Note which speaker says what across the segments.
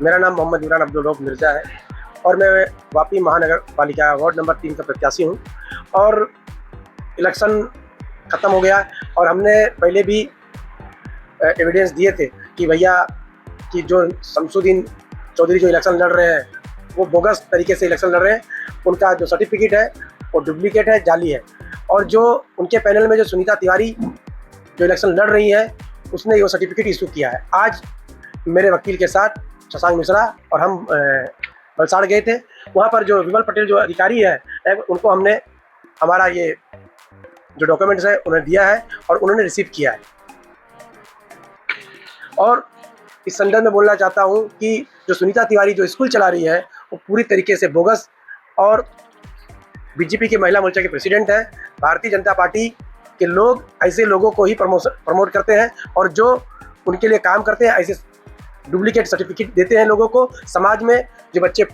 Speaker 1: मेरा नाम मोहम्मद इमरान अब्दुल रऊफ मिर्ज़ा है और मैं वापी महानगर पालिका वार्ड नंबर 3 का प्रत्याशी हूँ। और इलेक्शन ख़त्म हो गया और हमने पहले भी एविडेंस दिए थे कि भैया कि जो शमसुद्दीन चौधरी जो इलेक्शन लड़ रहे हैं वो बोगस तरीके से इलेक्शन लड़ रहे हैं। उनका जो सर्टिफिकेट है वो डुप्लीकेट है, जाली है। और जो उनके पैनल में जो सुनीता तिवारी जो इलेक्शन लड़ रही है उसने वो सर्टिफिकेट इशू किया है। आज मेरे वकील के साथ शशांक मिश्रा और हम वलसाड़ गए थे। वहाँ पर जो विमल पटेल जो अधिकारी है उनको हमने हमारा ये जो डॉक्यूमेंट्स है उन्हें दिया है और उन्होंने रिसीव किया है। और इस संदर्भ में बोलना चाहता हूँ कि जो सुनीता तिवारी जो स्कूल चला रही है वो पूरी तरीके से बोगस और बीजेपी के महिला मोर्चा के प्रेसिडेंट है। भारतीय जनता पार्टी के लोग ऐसे लोगों को ही प्रमोट करते हैं और जो उनके लिए काम करते हैं ऐसे डुप्लीकेट सर्टिफिकेट देते हैं लोगों को। समाज में जो बच्चे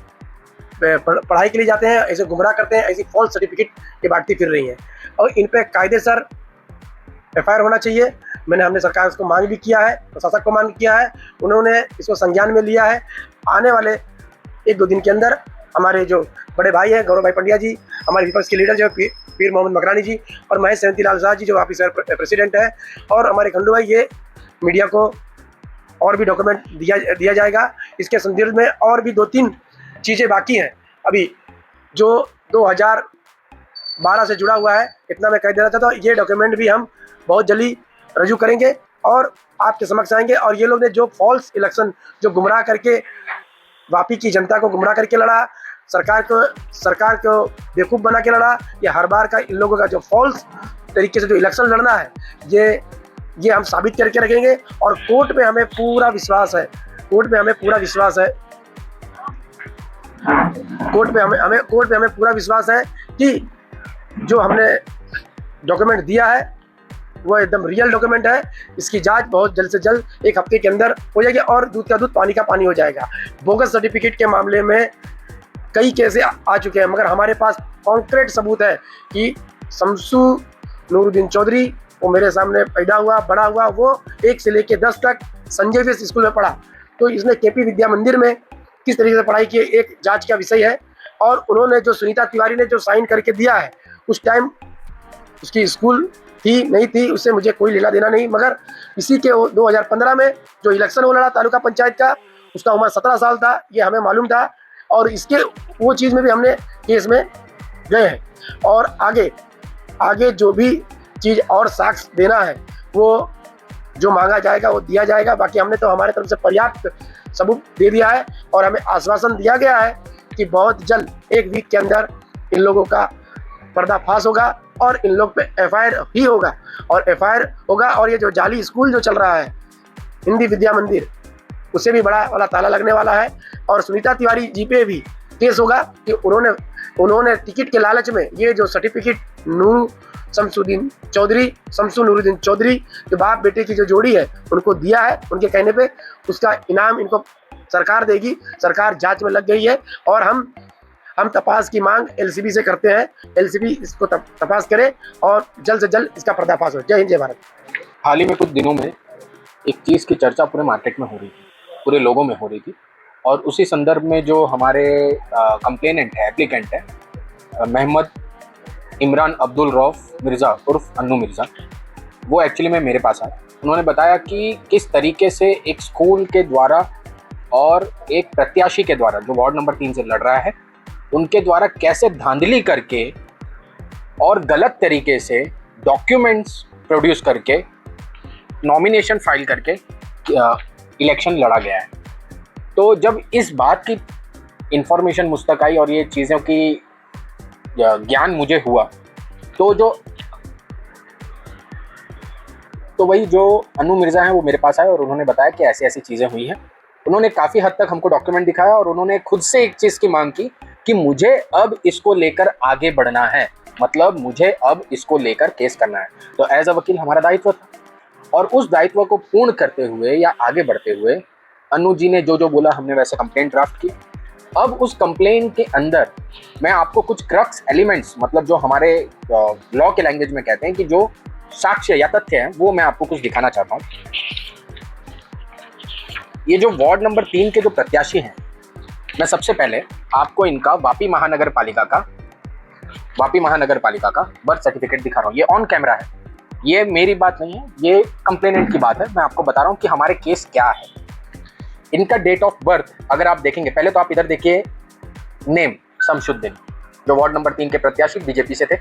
Speaker 1: पढ़ाई के लिए जाते हैं ऐसे गुमराह करते हैं, ऐसी फॉल्स सर्टिफिकेट के बांटती फिर रही हैं और इन पर कायदेसर FIR होना चाहिए। हमने सरकार को मांग भी किया है, प्रशासक को मांग किया है, उन्होंने इसको संज्ञान में लिया है। आने वाले 1-2 दिन के अंदर हमारे जो बड़े भाई हैं गौरव भाई पंड्या जी, हमारे विपक्ष के लीडर जो पीर मोहम्मद मकरानी जी और महेश सेंतीलाल शाह जी जो वापी शहर प्रेसिडेंट है और हमारे खंडू भाई, ये मीडिया को और भी डॉक्यूमेंट दिया जाएगा। इसके संदर्भ में और भी 2-3 चीज़ें बाकी हैं अभी जो 2012 से जुड़ा हुआ है, इतना मैं कह देना चाहता हूँ। ये डॉक्यूमेंट भी हम बहुत जल्दी रजू करेंगे और आपके समक्ष आएंगे। और ये लोग ने जो फॉल्स इलेक्शन जो गुमराह करके वापी की जनता को गुमराह करके लड़ा, सरकार को बेवकूफ़ बना के लड़ा, ये हर बार का इन लोगों का जो फॉल्स तरीके से जो इलेक्शन लड़ना है ये हम साबित करके रखेंगे। और कोर्ट में हमें पूरा विश्वास है, कोर्ट में हमें पूरा विश्वास है कि जो हमने डॉक्यूमेंट दिया है वो एकदम रियल डॉक्यूमेंट है। इसकी जांच बहुत जल्द से जल्द 1 हफ्ते के अंदर हो जाएगी और दूध का दूध पानी का पानी हो जाएगा। बोगस सर्टिफिकेट के मामले में कई केसें आ चुके हैं मगर हमारे पास कॉन्क्रीट सबूत है कि शमसू नूरुद्दीन चौधरी वो मेरे सामने पैदा हुआ, बड़ा हुआ, वो 1 से लेकर 10 तक संजय वेस स्कूल में पढ़ा। तो इसने KP विद्या मंदिर में किस तरीके से पढ़ाई की एक जांच का विषय है। और उन्होंने जो सुनीता तिवारी ने जो साइन करके दिया है उस टाइम उसकी स्कूल थी नहीं थी उससे मुझे कोई लेना देना नहीं, मगर इसी के 2015 में जो इलेक्शन वो लड़ा तालुका पंचायत का, उसका उम्र 17 साल था, ये हमें मालूम था। और इसके वो चीज़ में भी हमने केस में गए हैं और आगे जो भी चीज़ और साक्ष्य देना है वो जो मांगा जाएगा वो दिया जाएगा। बाकी हमने तो हमारे तरफ से पर्याप्त सबूत दे दिया है और हमें आश्वासन दिया गया है कि बहुत जल्द 1 वीक के अंदर इन लोगों का पर्दाफाश होगा और इन लोग पे FIR ही होगा और FIR होगा। और ये जो जाली स्कूल जो चल रहा है हिंदी विद्या मंदिर, उसे भी बड़ा वाला ताला लगने वाला है। और सुनीता तिवारी जी पे भी केस होगा कि उन्होंने टिकट के लालच में ये जो सर्टिफिकेट शमसू नूरुद्दीन चौधरी के बाप बेटे की जो जोड़ी है उनको दिया है, उनके कहने पे उसका इनाम इनको सरकार देगी। सरकार जांच में लग गई है और हम तपास की मांग LCB से करते हैं। LCB इसको तपास करे और जल्द से जल्द इसका पर्दाफाश हो। जय हिंद, जय भारत।
Speaker 2: हाल ही में कुछ दिनों में एक चीज़ की चर्चा पूरे मार्केट में हो रही थी, पूरे लोगों में हो रही थी और उसी संदर्भ में जो हमारे एप्लीकेंट है मोहम्मद इमरान अब्दुल रऊफ मिर्ज़ा उर्फ अन्नू मिर्ज़ा, वो एक्चुअली में मेरे पास आए। उन्होंने बताया कि किस तरीके से एक स्कूल के द्वारा और एक प्रत्याशी के द्वारा जो वार्ड नंबर 3 से लड़ रहा है उनके द्वारा कैसे धांधली करके और गलत तरीके से डॉक्यूमेंट्स प्रोड्यूस करके नॉमिनेशन फाइल करके इलेक्शन लड़ा गया है। तो जब इस बात की इंफॉर्मेशन मुझ तक आई और ये चीज़ों की ज्ञान मुझे हुआ तो वही जो अन्नू मिर्ज़ा हैं वो मेरे पास आए और उन्होंने बताया कि ऐसी ऐसी चीज़ें हुई हैं। उन्होंने काफ़ी हद तक हमको डॉक्यूमेंट दिखाया और उन्होंने खुद से एक चीज़ की मांग की कि मुझे अब इसको लेकर आगे बढ़ना है, मतलब मुझे अब इसको लेकर केस करना है। तो एज अ वकील हमारा दायित्व था और उस दायित्व को पूर्ण करते हुए या आगे बढ़ते हुए अन्नू जी ने जो बोला हमने वैसे कंप्लेंट ड्राफ्ट की। अब उस कंप्लेंट के अंदर मैं आपको कुछ क्रक्स एलिमेंट्स, मतलब जो हमारे लॉ के लैंग्वेज में कहते हैं कि जो साक्ष्य या तथ्य हैं, वो मैं आपको कुछ दिखाना चाहता हूँ। ये जो वार्ड नंबर 3 के जो प्रत्याशी हैं, मैं सबसे पहले आपको इनका वापी महानगर पालिका का बर्थ सर्टिफिकेट दिखा रहा हूँ। ये ऑन कैमरा है, ये मेरी बात नहीं है, ये कंप्लेनेंट की बात है। मैं आपको बता रहा हूँ कि हमारे केस क्या है। इनका डेट ऑफ बर्थ अगर आप देखेंगे, पहले तो आप इधर देखिए, नेम शमशुद्दीन, जो वार्ड नंबर 3 के प्रत्याशी बीजेपी से थे।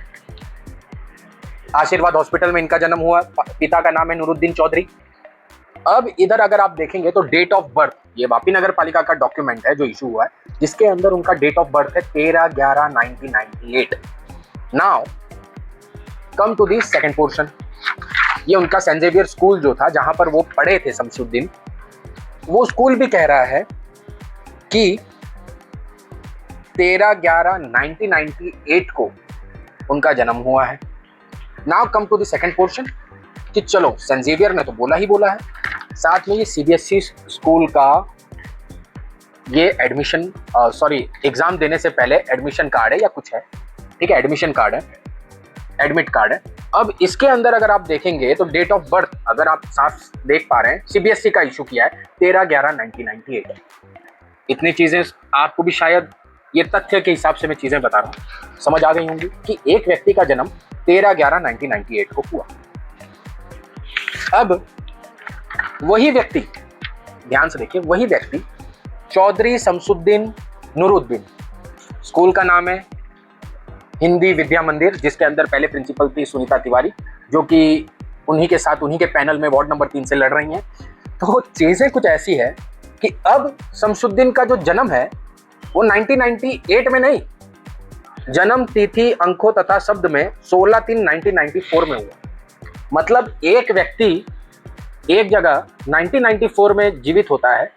Speaker 2: आशीर्वाद हॉस्पिटल में इनका जन्म हुआ, पिता का नाम है नूरुद्दीन चौधरी। अब इधर अगर आप देखेंगे तो डेट ऑफ बर्थ, ये वापी नगर पालिका का डॉक्यूमेंट है जो इशू हुआ है, जिसके अंदर उनका डेट ऑफ बर्थ है 13/11/1998। Now come to the second portion. ये उनका सेंट जेवियर स्कूल जो था जहां पर वो पढ़े थे शमशुद्दीन, वो स्कूल भी कह रहा है कि 13/11/1998 को उनका जन्म हुआ है। Now come to the second portion कि चलो सेंट जेवियर ने तो बोला ही बोला है, साथ में ये सीबीएसई स्कूल का ये एडमिशन एग्जाम देने से पहले एडमिशन कार्ड है या कुछ है, ठीक है, एडमिशन कार्ड है, एडमिट कार्ड है। अब इसके अंदर अगर आप देखेंगे तो डेट ऑफ बर्थ अगर आप साफ देख पा रहे हैं, सीबीएसई का इशू किया है 13/11/1998। इतनी चीजें आपको भी शायद ये तथ्य के हिसाब से मैं चीजें बता रहा हूँ, समझ आ गई होंगी कि एक व्यक्ति का जन्म 13/11/1998 को हुआ। अब वही व्यक्ति, ध्यान से देखिए, वही व्यक्ति चौधरी शमशुद्दीन नूरुद्दीन, स्कूल का नाम है हिंदी विद्या मंदिर, जिसके अंदर पहले प्रिंसिपल थी सुनीता तिवारी, जो कि उन्हीं के साथ उन्हीं के पैनल में वार्ड नंबर 3 से लड़ रही हैं। तो चीजें कुछ ऐसी है कि अब शमशुद्दीन का जो जन्म है वो 1998 में नहीं, जन्म तिथि अंकों तथा शब्द में 16/3/1994 में हुआ। मतलब एक व्यक्ति एक जगह 1994 में जीवित होता है,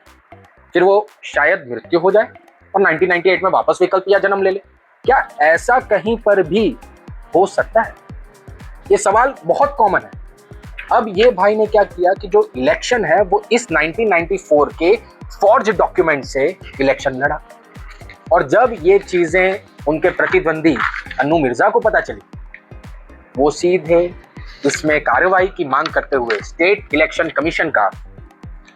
Speaker 2: फिर वो शायद मृत्यु हो जाए और 1998 में वापस विकल्प या जन्म ले ले। क्या ऐसा कहीं पर भी हो सकता है? ये सवाल बहुत कॉमन है। अब ये भाई ने क्या किया कि जो इलेक्शन है वो इस 1994 के फॉर्ज डॉक्यूमेंट से इलेक्शन लड़ा, और जब ये चीजें उनके प्रतिद्वंदी अन्नू मिर्जा को पता चली, वो सीधे इसमें कार्रवाई की मांग करते हुए स्टेट इलेक्शन कमीशन का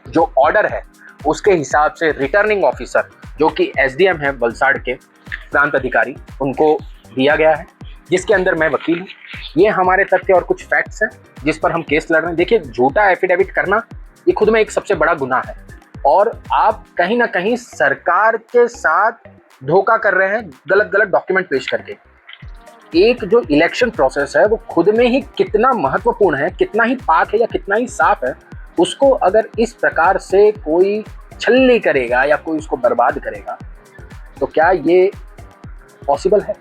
Speaker 2: जो ऑर्डर है उसके हिसाब से रिटर्निंग ऑफिसर, जो कि एसडीएम है वलसाड़ के प्रांत अधिकारी, उनको दिया गया है, जिसके अंदर मैं वकील हूँ। ये हमारे तथ्य और कुछ फैक्ट्स हैं जिस पर हम केस लड़ रहे हैं। देखिए, झूठा एफिडेविट करना ये खुद में एक सबसे बड़ा गुनाह है, और आप कहीं ना कहीं सरकार के साथ धोखा कर रहे हैं गलत गलत डॉक्यूमेंट पेश करके। एक जो इलेक्शन प्रोसेस है वो खुद में ही कितना महत्वपूर्ण है, कितना ही पाक है या कितना ही साफ है, उसको अगर इस प्रकार से कोई छलनी करेगा या कोई उसको बर्बाद करेगा तो क्या ये पॉसिबल है?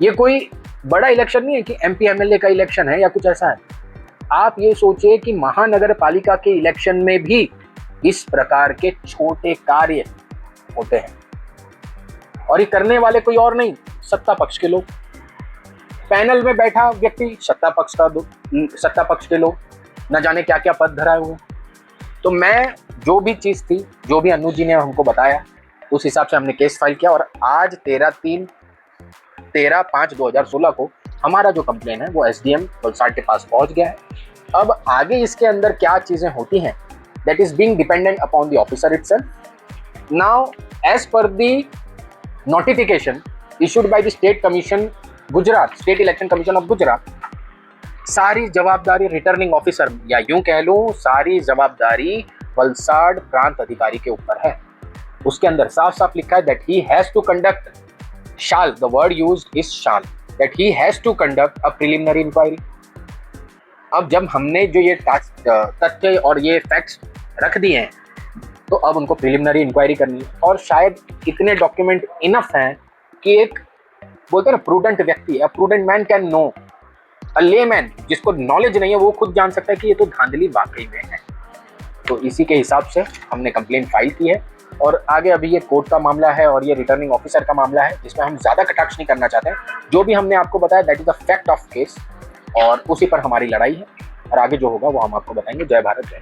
Speaker 2: ये कोई बड़ा इलेक्शन नहीं है कि एमपी एमएलए का इलेक्शन है या कुछ ऐसा है। आप ये सोचिए कि महानगर पालिका के इलेक्शन में भी इस प्रकार के छोटे कार्य होते हैं, और ये करने वाले कोई और नहीं, सत्ता पक्ष के लोग। पैनल में बैठा व्यक्ति सत्ता पक्ष के लोग, न जाने क्या क्या पद धराए हुए। तो मैं जो भी चीज़ थी, जो भी अन्नू जी ने हमको बताया, उस हिसाब से हमने केस फाइल किया, और आज 13/5/2016 को हमारा जो कंप्लेन है वो एसडीएम वलसाड़ के पास पहुंच गया है। अब आगे इसके अंदर क्या चीज़ें होती हैं, that is being dependent upon the officer itself. Now as per the notification issued by the state commission Gujarat, state election commission of Gujarat, सारी जवाबदारी रिटर्निंग ऑफिसर, या यूं कह लूं सारी जवाबदारी वलसाड़ प्रांत अधिकारी के ऊपर है। उसके अंदर साफ साफ लिखा है that he has to conduct, shall, the word used is shall, that he has to conduct a preliminary inquiry. अब जब हमने जो ये तथ्य और ये फैक्ट्स रख दिए हैं, तो अब उनको प्रिलिमिनरी इंक्वायरी करनी है, और शायद इतने डॉक्यूमेंट इनफ हैं कि एक बोलते हैं ना प्रूडेंट व्यक्ति, a prudent man can know, a layman जिसको नॉलेज नहीं है वो खुद जान सकता है कि ये तो धांधली वाकई में है। तो इसी के हिसाब से हमने कंप्लेंट फाइल की है, और आगे अभी ये कोर्ट का मामला है और ये रिटर्निंग ऑफिसर का मामला है, जिसमें हम ज़्यादा कटाक्ष नहीं करना चाहते हैं। जो भी हमने आपको बताया that is the fact of case, और उसी पर हमारी लड़ाई है, और आगे जो होगा वो हम आपको बताएंगे। जय भारत, जय।